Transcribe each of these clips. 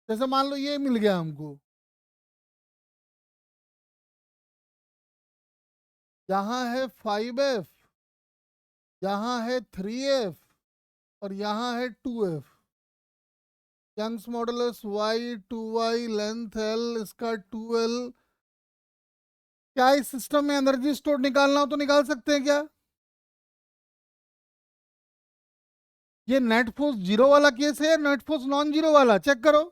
जैसे मान लो ये मिल गया हमको, यहाँ है 5F, यहाँ है 3F, और यहाँ है 2F। Young's modulus y, 2y, length l, इसका 2l। क्या इस सिस्टम में एनर्जी स्टोर निकालना हो तो निकाल सकते हैं क्या? ये नेट फोर्स जीरो वाला केस है या नेट फोर्स नॉन जीरो वाला, चेक करो।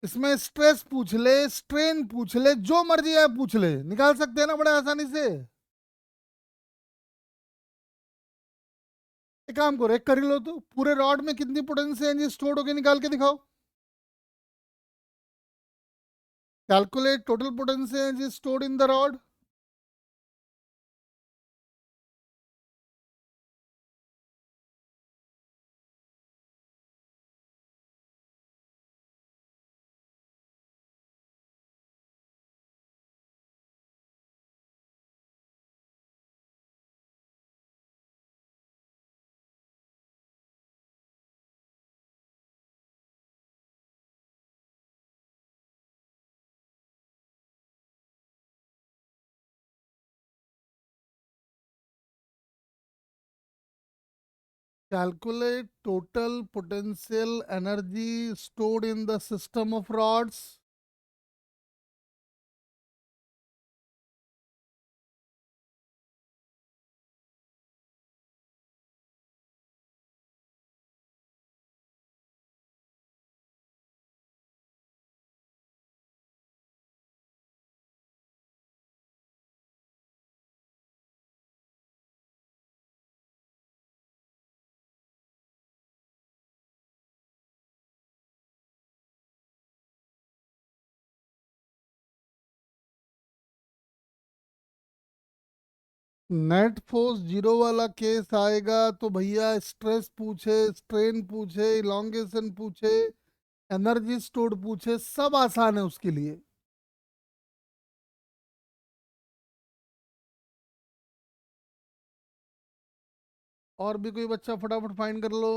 इसमें स्ट्रेस पूछ ले, स्ट्रेन पूछ ले, जो मर्जी है पूछ ले, निकाल सकते हैं ना बड़े आसानी से। एक काम करो, एक कर ही लो तो, पूरे रॉड में कितनी पोटेंशियल एनर्जी स्टोर्ड होगी निकाल के दिखाओ। Calculate total potential energy stored in the rod. Calculate total potential energy stored in the system of rods. Net force zero वाला केस आएगा तो भैया स्ट्रेस पूछे, स्ट्रेन पूछे, इलोंगेशन पूछे, एनर्जी स्टोर्ड पूछे, सब आसान है उसके लिए। और भी कोई बच्चा फटाफट फाइंड कर लो।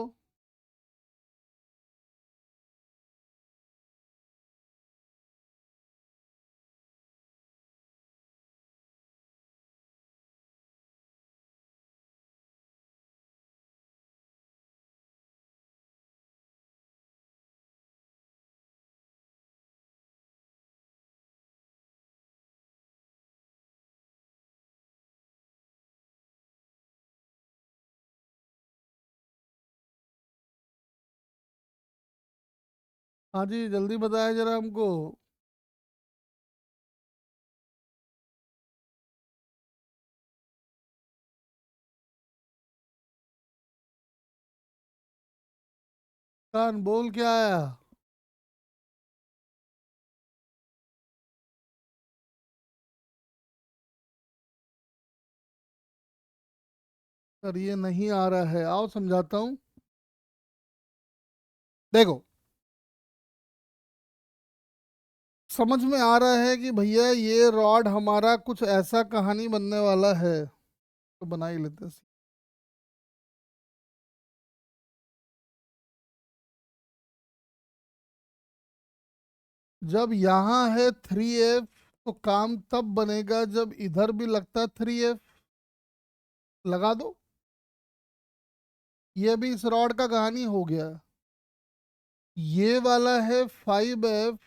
हाँ जी, जल्दी बताया जरा हमको। कान बोल क्या आया? सर ये नहीं आ रहा है, आओ समझाता हूँ। देखो, समझ में आ रहा है कि भैया ये रॉड हमारा कुछ ऐसा कहानी बनने वाला है, तो बना ही लेते हैं। जब यहाँ है 3F, तो काम तब बनेगा जब इधर भी लगता 3F। लगा दो। ये भी इस रॉड का कहानी हो गया। ये वाला है 5F,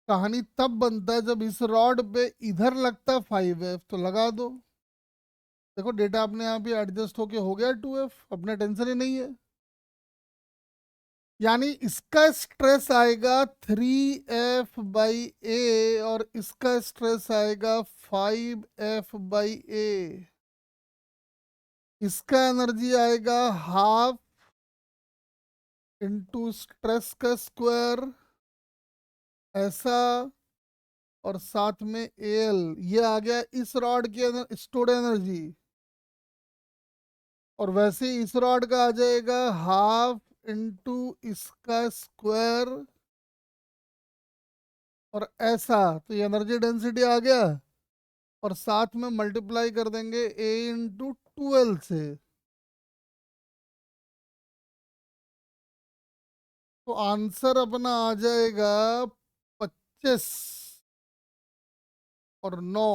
कहानी तब बनता है जब इस रॉड पे इधर लगता 5F, तो लगा दो। देखो डेटा अपने आप ही एडजस्ट होके हो गया 2F, अपना टेंशन ही नहीं है। यानी इसका स्ट्रेस आएगा 3F/A, और इसका स्ट्रेस आएगा 5F/A। इसका एनर्जी आएगा हाफ इंटू स्ट्रेस का स्क्वायर, ऐसा, और साथ में एल। ये आ गया इस रॉड की स्टोर्ड एनर्जी। और वैसे इस रॉड का आ जाएगा हाफ इंटू इसका स्क्वायर, और ऐसा, तो ये एनर्जी डेंसिटी आ गया। और साथ में मल्टीप्लाई कर देंगे ए इंटू 2L से। तो आंसर अपना आ जाएगा 25 और 9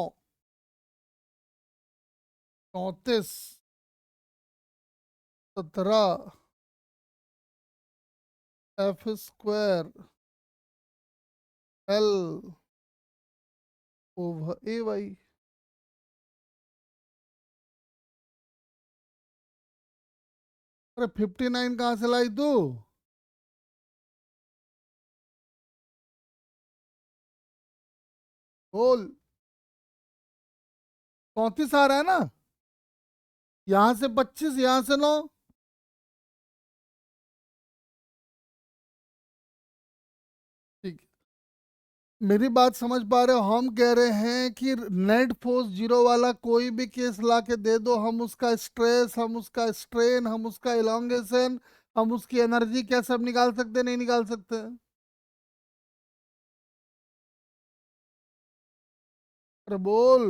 34 17 एफ स्क्वायर एल ओवर ए वाई। अरे 59 कहाँ से लाई तू? बोल। 34 आ रहा है ना? यहां से 25, यहां से 9। ठीक। मेरी बात समझ पा रहे हो? हम कह रहे हैं कि नेट फोर्स जीरो वाला कोई भी केस ला के दे दो, हम उसका स्ट्रेस, हम उसका स्ट्रेन, हम उसका इलोंगेशन, हम उसकी एनर्जी क्या सब निकाल सकते, नहीं निकाल सकते? अरे बोल।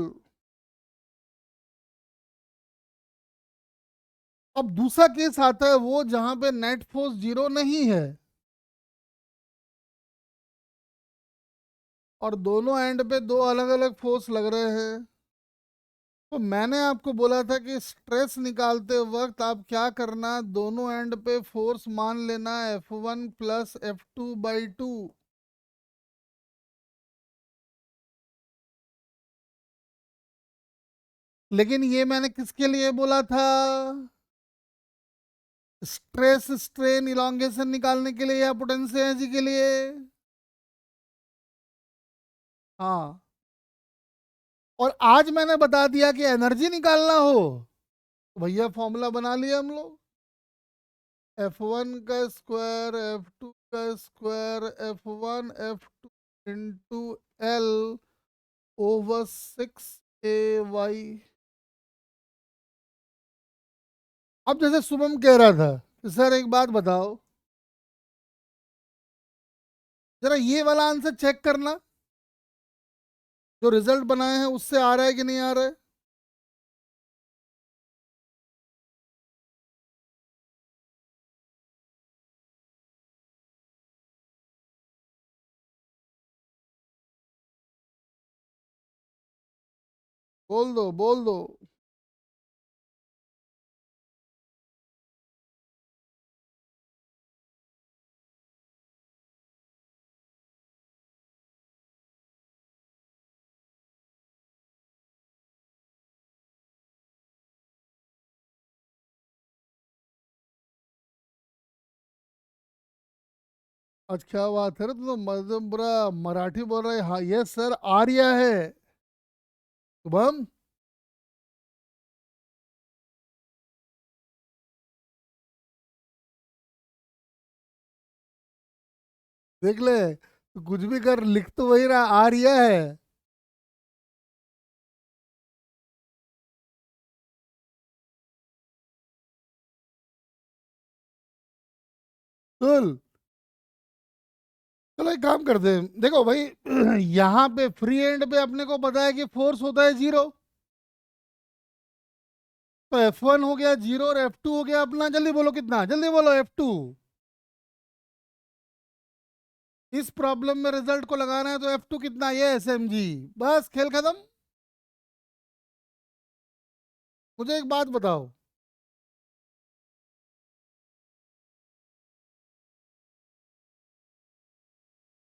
अब दूसरा केस आता है वो जहां पे नेट फोर्स जीरो नहीं है और दोनों एंड पे दो अलग अलग फोर्स लग रहे हैं। तो मैंने आपको बोला था कि स्ट्रेस निकालते वक्त आप क्या करना, दोनों एंड पे फोर्स मान लेना F1 प्लस F2/2। लेकिन ये मैंने किसके लिए बोला था? स्ट्रेस स्ट्रेन इलोंगेशन निकालने के लिए या पोटेंशियल के लिए? हाँ। और आज मैंने बता दिया कि एनर्जी निकालना हो तो भैया फॉर्मूला बना लिया हम लोग। F1 का स्क्वायर F2 का square F1 F2 into L over 6 AY। अब जैसे शुभम कह रहा था कि सर एक बात बताओ, जरा ये वाला आंसर चेक करना, जो रिजल्ट बनाए हैं उससे आ रहा है कि नहीं आ रहा है। बोल दो, बोल दो। आज क्या बात है रे, तू तो मतलब पूरा मराठी बोल रहा है। हाँ यस सर, आर्या है। शुभम, देख ले, तू कुछ भी कर, लिख तो वही रहा, आर्या है। चल, चलो एक काम करते हैं, देखो भाई यहाँ पे फ्री एंड पे अपने को पता है कि फोर्स होता है 0। तो F1 हो गया 0 और F2 हो गया अपना, जल्दी बोलो कितना, जल्दी बोलो F2। इस प्रॉब्लम में रिजल्ट को लगाना है तो F2 कितना, ये SMG। बस खेल खत्म। मुझे एक बात बताओ,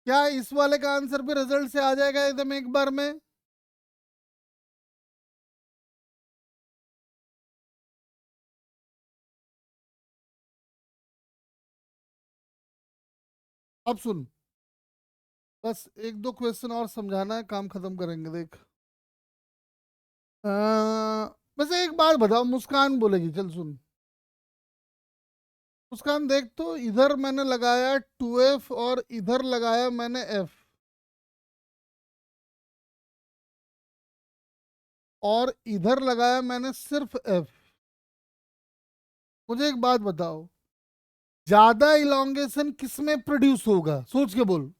क्या इस वाले का आंसर भी रिजल्ट से आ जाएगा एकदम एक बार में? अब सुन, बस एक दो क्वेश्चन और समझाना है, काम खत्म करेंगे, देख। बस एक बात बताओ, मुस्कान बोलेगी, चल सुन। मुस्कान देख, तो इधर मैंने लगाया 2F और इधर लगाया मैंने F, और इधर लगाया मैंने सिर्फ F। मुझे एक बात बताओ, ज्यादा इलोंगेशन किस में प्रोड्यूस होगा, सोच के बोल।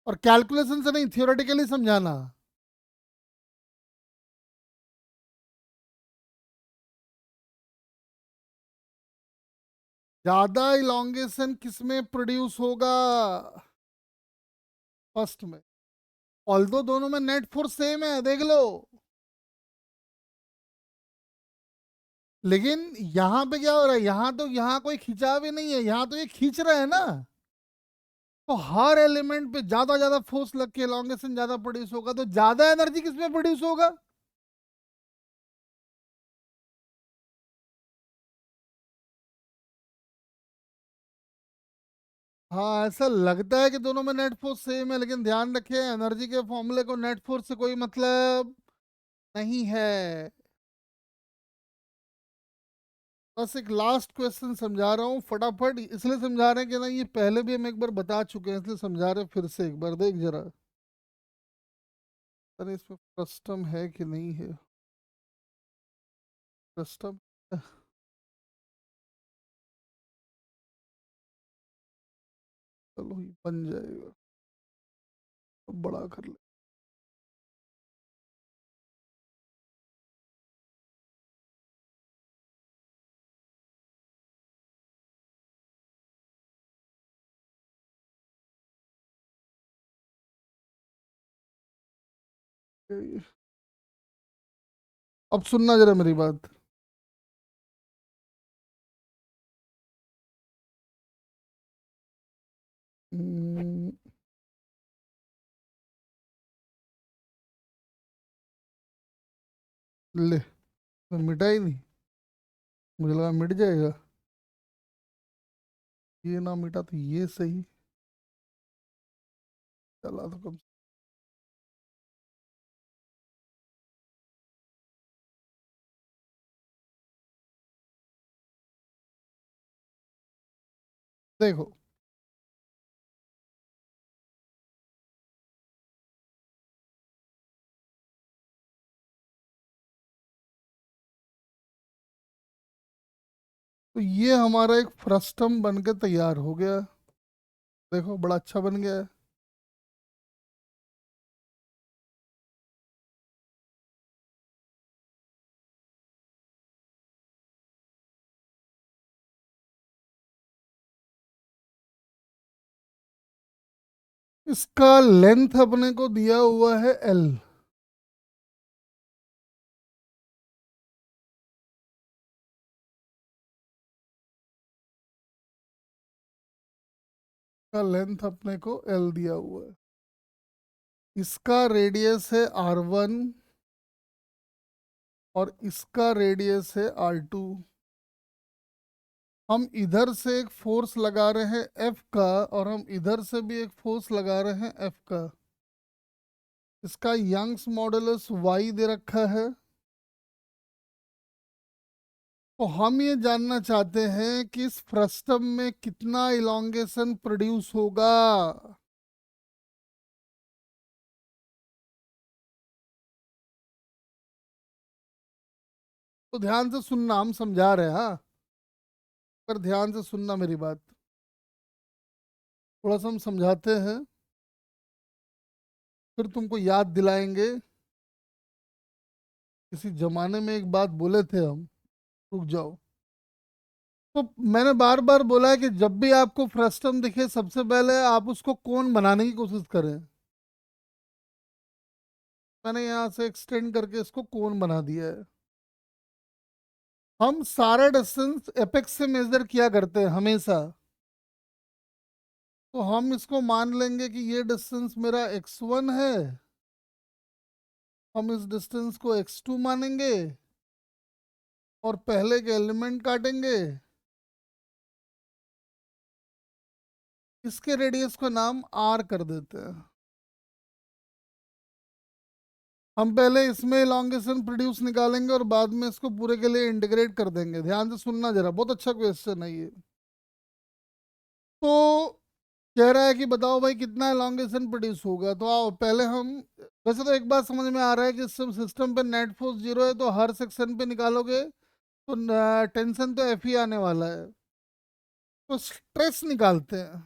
और कैलकुलेशन से नहीं, थियोरेटिकली समझाना। ज्यादा इलोंगेशन किसमें प्रोड्यूस होगा? फर्स्ट में। ऑल्दो दोनों में नेट फोर्स सेम है, देख लो। लेकिन यहां पे क्या हो रहा है, यहां तो यहां कोई खिंचाव ही नहीं है, यहां तो ये खींच रहा है ना। तो हर एलिमेंट पे ज्यादा ज्यादा फोर्स लग के एलोंगेशन ज्यादा प्रोड्यूस होगा, तो ज्यादा एनर्जी किसमें प्रोड्यूस होगा? हाँ, ऐसा लगता है कि दोनों में नेट फोर्स सेम है, लेकिन ध्यान रखें एनर्जी के फॉर्मूले को नेट फोर्स से कोई मतलब नहीं है। बस एक लास्ट क्वेश्चन समझा रहा हूँ फटाफट, इसलिए समझा रहे हैं कि ना ये पहले भी हम एक बार बता चुके हैं, इसलिए समझा रहे हैं फिर से एक बार, देख जरा। अरे इसमें कस्टम है कि नहीं है? कस्टम। चलो ये बन जाएगा, तो बड़ा कर ले। अब सुनना जरा मेरी बात। हम्म, ले, तो मिटा ही नहीं। मुझे लगा मिट जाएगा। ये ना मिटा तो ये सही। चला तो कम। देखो, तो ये हमारा एक फ्रस्टम बन के तैयार हो गया। देखो बड़ा अच्छा बन गया है। इसका लेंथ अपने को दिया हुआ है एल। का लेंथ अपने को एल दिया हुआ है। इसका रेडियस है R1 और इसका रेडियस है R2। हम इधर से एक फोर्स लगा रहे हैं F का, और हम इधर से भी एक फोर्स लगा रहे हैं F का। इसका यंग्स मॉडुलस Y दे रखा है। तो हम ये जानना चाहते हैं कि इस फ्रस्टम में कितना इलोंगेशन प्रोड्यूस होगा। तो ध्यान से सुनना, हम समझा रहे हैं हाँ, पर ध्यान से सुनना मेरी बात। थोड़ा सा हम समझाते हैं, फिर तुमको याद दिलाएंगे। किसी जमाने में एक बात बोले थे हम। रुक जाओ। तो मैंने बार बार बोला है कि जब भी आपको फ्रस्टम दिखे, सबसे पहले आप उसको कोण बनाने की कोशिश करें। मैंने यहाँ से एक्सटेंड करके इसको कोण बना दिया है। हम सारा डिस्टेंस एपेक्स से मेजर किया करते हैं हमेशा। तो हम इसको मान लेंगे कि ये डिस्टेंस मेरा x1 है। हम इस डिस्टेंस को x2 मानेंगे और पहले के एलिमेंट काटेंगे। इसके रेडियस का नाम r कर देते हैं। हम पहले इसमें इलॉन्गेशन प्रोड्यूस निकालेंगे और बाद में इसको पूरे के लिए इंटीग्रेट कर देंगे। ध्यान से सुनना जरा, बहुत अच्छा क्वेश्चन है ये। तो कह रहा है कि बताओ भाई कितना एलॉन्गेशन प्रोड्यूस होगा, तो आओ पहले हम। वैसे तो एक बात समझ में आ रहा है कि सिस्टम पे नेट फोर्स जीरो है, तो हर सेक्शन पे निकालोगे तो टेंशन तो एफ ही आने वाला है। तो स्ट्रेस निकालते हैं।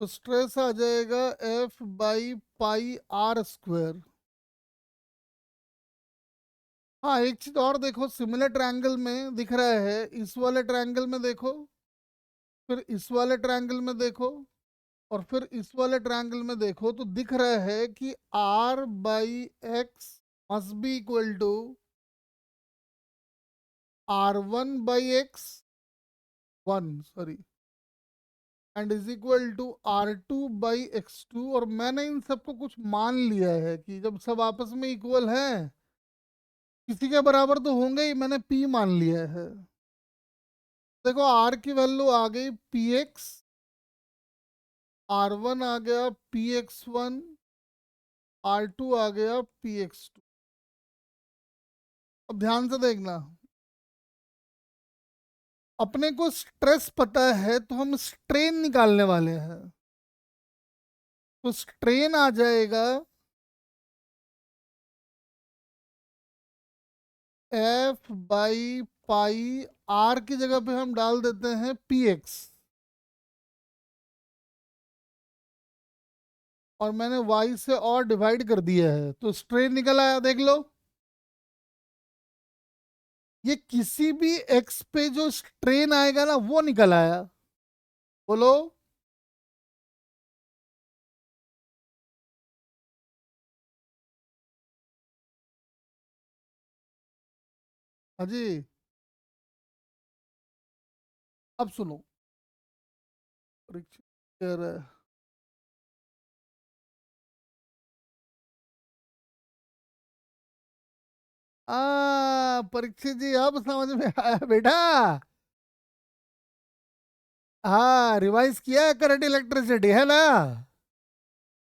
तो स्ट्रेस आ जाएगा F/π r स्क्वायर। हाँ, एक चीज और देखो, सिमिलर ट्रायंगल में दिख रहा है, इस वाले ट्रायंगल में देखो, फिर इस वाले ट्रायंगल में देखो, और फिर इस वाले ट्रायंगल में देखो, तो दिख रहा है कि r by x must be equal to r1 by x, one sorry, and is equal to r2 by x2। और मैंने इन सबको कुछ मान लिया है कि जब सब आपस में इक्वल हैं, किसी के बराबर तो होंगे ही, मैंने p मान लिया है। देखो r की वैल्यू आ गई px, r1 आ गया px1, r2 आ गया px2। अब ध्यान से देखना, अपने को स्ट्रेस पता है तो हम स्ट्रेन निकालने वाले हैं। तो स्ट्रेन आ जाएगा एफ बाई पाई, आर की जगह पे हम डाल देते हैं पी एक्स, और मैंने वाई से और डिवाइड कर दिया है, तो स्ट्रेन निकल आया, देख लो। ये किसी भी एक्स पे जो स्ट्रेन आएगा ना, वो निकल आया। बोलो। हाँ जी। अब सुनो, परीक्षित कह रहा है। परीक्षित जी, अब समझ में आया बेटा। हाँ, रिवाइज किया है करंट इलेक्ट्रिसिटी, है ना?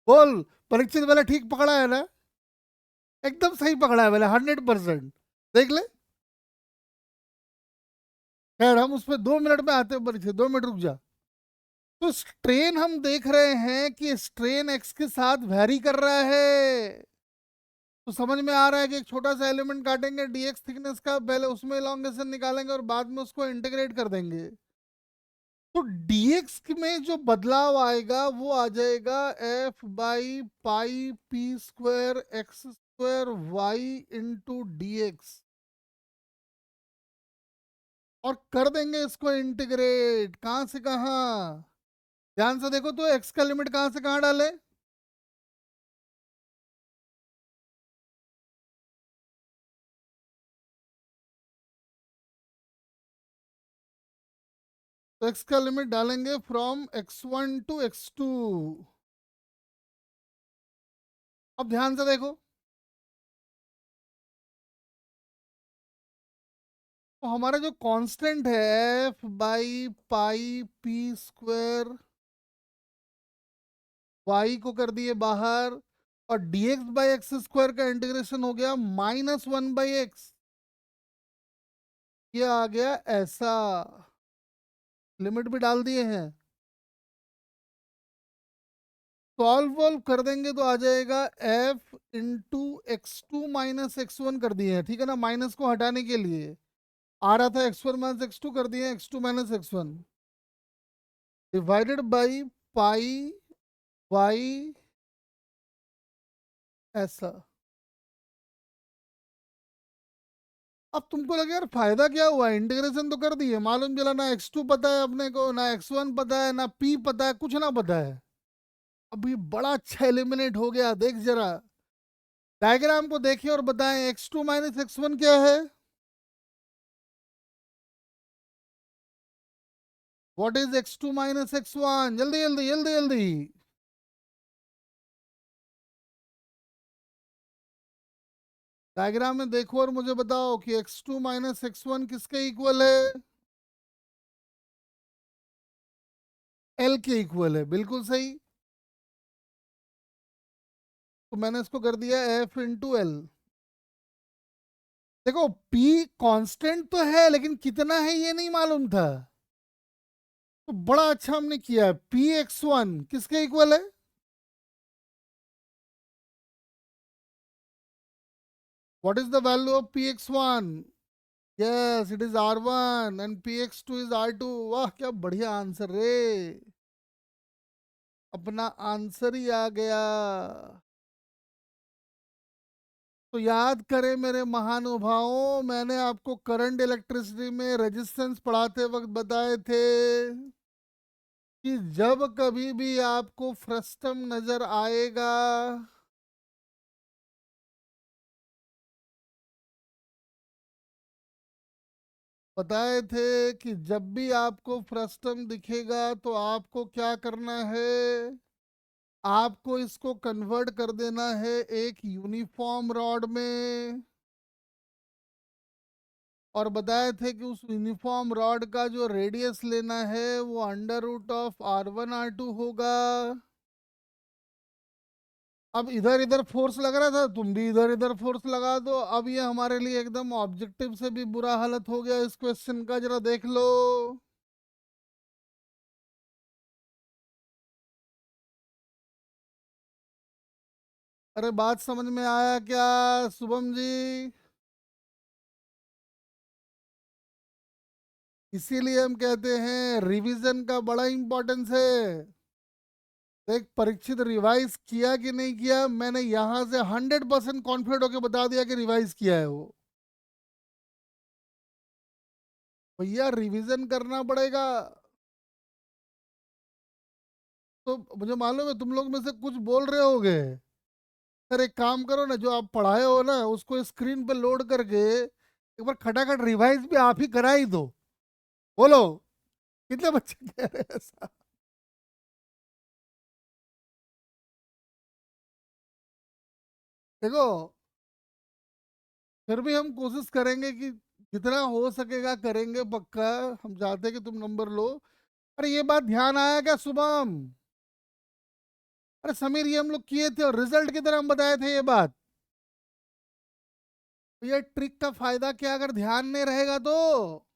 बोल। परीक्षित वाला ठीक पकड़ा है ना? एकदम सही पकड़ा है वाला, 100%। देख ले। खैर, हम उस पर 2 मिनट में आते हैं परीक्षित, 2 मिनट रुक जा। तो स्ट्रेन हम देख रहे हैं कि स्ट्रेन एक्स के साथ वैरी कर रहा है। तो समझ में आ रहा है कि एक छोटा सा एलिमेंट काटेंगे डीएक्स थिकनेस का, पहले उसमें इलॉन्गेशन निकालेंगे और बाद में उसको इंटीग्रेट कर देंगे। तो डीएक्स में जो बदलाव आएगा वो आ जाएगा F by pi P square x square y into dx, और कर देंगे इसको इंटीग्रेट, कहां से कहां। ध्यान से देखो, तो एक्स का लिमिट कहां से कहां डाले? तो एक्स का लिमिट डालेंगे फ्रॉम x1 टू x2। अब ध्यान से देखो, तो हमारा जो कांस्टेंट है F by pi P square, y को कर दिए बाहर, और dx बाई एक्स स्क्वायर का इंटीग्रेशन हो गया -1/x। ये आ गया ऐसा, लिमिट भी डाल दिए हैं। सॉल्व वॉल्व कर देंगे तो आ जाएगा f into x2 minus x1 कर दिए हैं, ठीक है ना, माइनस को हटाने के लिए। आ रहा था x1 माइनस x2, कर दिए x2 minus x1, divided by pi y, ऐसा। अब तुमको लगे यार फायदा क्या हुआ, इंटीग्रेशन तो कर दिए, मालूम चला ना x2 पता है अपने को, ना x1 पता है, ना p पता है, कुछ ना पता है। अभी बड़ा अच्छा एलिमिनेट हो गया, देख जरा डायग्राम को देखिए और बताएं x2 माइनस x1 क्या है। What is x2 minus x1? जल्दी जल्दी जल्दी जल्दी। डायग्राम में देखो और मुझे बताओ कि x2 माइनस x1 किसके इक्वल है? l के इक्वल है, बिल्कुल सही। तो मैंने इसको कर दिया f इंटू एल। देखो p कांस्टेंट तो है, लेकिन कितना है ये नहीं मालूम था। तो बड़ा अच्छा हमने किया है, पी एक्स वन किसके इक्वल है? What is the value of P x one? Yes, it is R1 and P x two is R2। वाह, क्या बढ़िया आंसर रे, अपना आंसर ही आ गया। तो याद करें मेरे महानुभावों, मैंने आपको करंट इलेक्ट्रिसिटी में रेजिस्टेंस पढ़ाते वक्त बताए थे कि जब कभी भी आपको फ्रस्टम नजर आएगा, बताए थे कि जब भी आपको फ्रस्टम दिखेगा तो आपको क्या करना है, आपको इसको कन्वर्ट कर देना है एक यूनिफॉर्म रॉड में। और बताए थे कि उस यूनिफॉर्म रॉड का जो रेडियस लेना है वो under root of R1 R2 होगा। अब इधर इधर फोर्स लग रहा था, तुम भी इधर इधर फोर्स लगा दो। अब ये हमारे लिए एकदम ऑब्जेक्टिव से भी बुरा हालत हो गया इस क्वेश्चन का, जरा देख लो। अरे बात समझ में आया क्या शुभम जी? इसीलिए हम कहते हैं रिवीजन का बड़ा इंपॉर्टेंस है। देख परीक्षित रिवाइज किया कि नहीं किया, मैंने यहां से 100% कॉन्फिडेंट होकर बता दिया कि रिवाइज किया है वो। भैया रिवीजन करना पड़ेगा। तो मुझे मालूम है तुम लोग में से कुछ बोल रहे होगे, सर एक काम करो ना, जो आप पढ़ाए हो ना उसको स्क्रीन पे लोड करके एक बार खटाखट रिवाइज भी आप ही करा ही दो। बोलो, कितने बच्चे कह रहे हैं ऐसा? देखो, फिर भी हम कोशिश करेंगे कि जितना हो सकेगा करेंगे पक्का। हम चाहते हैं कि तुम नंबर लो। अरे ये बात ध्यान आया क्या शुभम? अरे समीर, ये हम लोग किए थे और रिजल्ट की तरह हम बताए थे ये बात। तो ये ट्रिक का फायदा क्या अगर ध्यान नहीं रहेगा तो?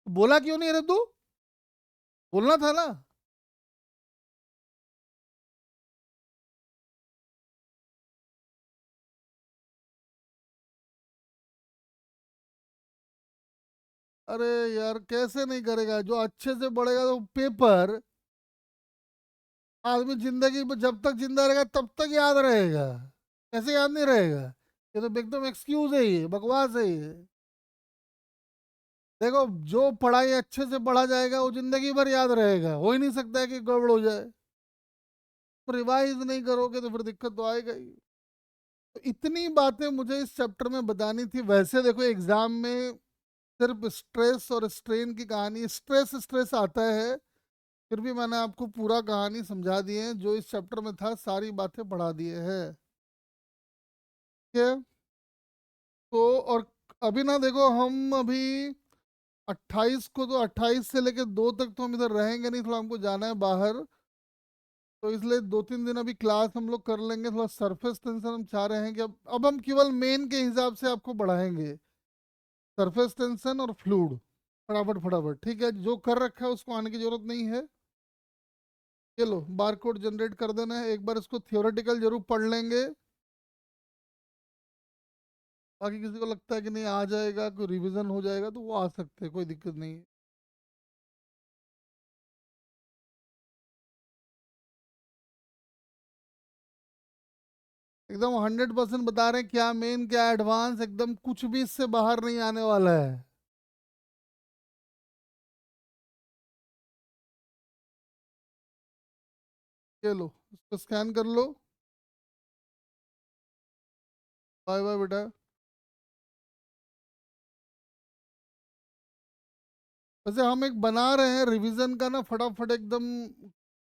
बोला क्यों नहीं रे तू? बोलना था ना। अरे यार कैसे नहीं करेगा, जो अच्छे से पढ़ेगा तो पेपर आदमी जिंदगी में जब तक जिंदा रहेगा तब तक याद रहेगा। कैसे याद नहीं रहेगा? ये तो एकदम एक्सक्यूज है, ये बकवास है ये। देखो, जो पढ़ाई अच्छे से पढ़ा जाएगा वो जिंदगी भर याद रहेगा, हो ही नहीं सकता है कि गड़बड़ हो जाए। तो रिवाइज नहीं करोगे तो फिर दिक्कत तो आएगा ही। तो इतनी बातें मुझे इस चैप्टर में बतानी थी। वैसे देखो एग्जाम में सिर्फ स्ट्रेस और स्ट्रेन की कहानी, स्ट्रेस स्ट्रेस आता है, फिर भी मैंने आपको पूरा कहानी समझा दी है, जो इस चैप्टर में था सारी बातें पढ़ा दिए हैं। ठीक है? तो और अभी ना देखो, हम अभी 28 को, तो 28 से लेकर 2 तक तो हम इधर रहेंगे नहीं, थोड़ा हमको जाना है बाहर। तो इसलिए 2-3 दिन अभी क्लास हम लोग कर लेंगे। थोड़ा सरफेस टेंशन हम चाह रहे हैं कि अब हम केवल मेन के हिसाब से आपको बढ़ाएंगे, सरफेस टेंशन और फ्लूइड। फटाफट फटाफट, ठीक है? जो कर रखा है उसको आने की जरूरत नहीं है। ये लो बार कोड जनरेट कर देना है, एक बार इसको थियोरेटिकल जरूर पढ़ लेंगे। बाकी किसी को लगता है कि नहीं आ जाएगा, कोई रिवीजन हो जाएगा, तो वो आ सकते हैं, कोई दिक्कत नहीं है। एकदम 100% बता रहे हैं, क्या मेन क्या एडवांस, एकदम कुछ भी इससे बाहर नहीं आने वाला है। ये लो, इसको स्कैन कर लो। बाय बाय बेटा। वैसे हम एक बना रहे हैं रिवीजन का ना, फटाफट एकदम।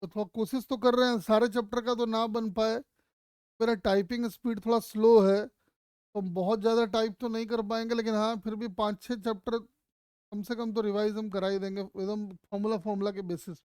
तो थोड़ा कोशिश तो कर रहे हैं, सारे चैप्टर का तो ना बन पाए। मेरा टाइपिंग स्पीड थोड़ा स्लो है, तो हम बहुत ज़्यादा टाइप तो नहीं कर पाएंगे, लेकिन हाँ फिर भी 5-6 चैप्टर कम से कम तो रिवाइज हम करा ही देंगे, एकदम फॉर्मूला फॉर्मूला के बेसिस।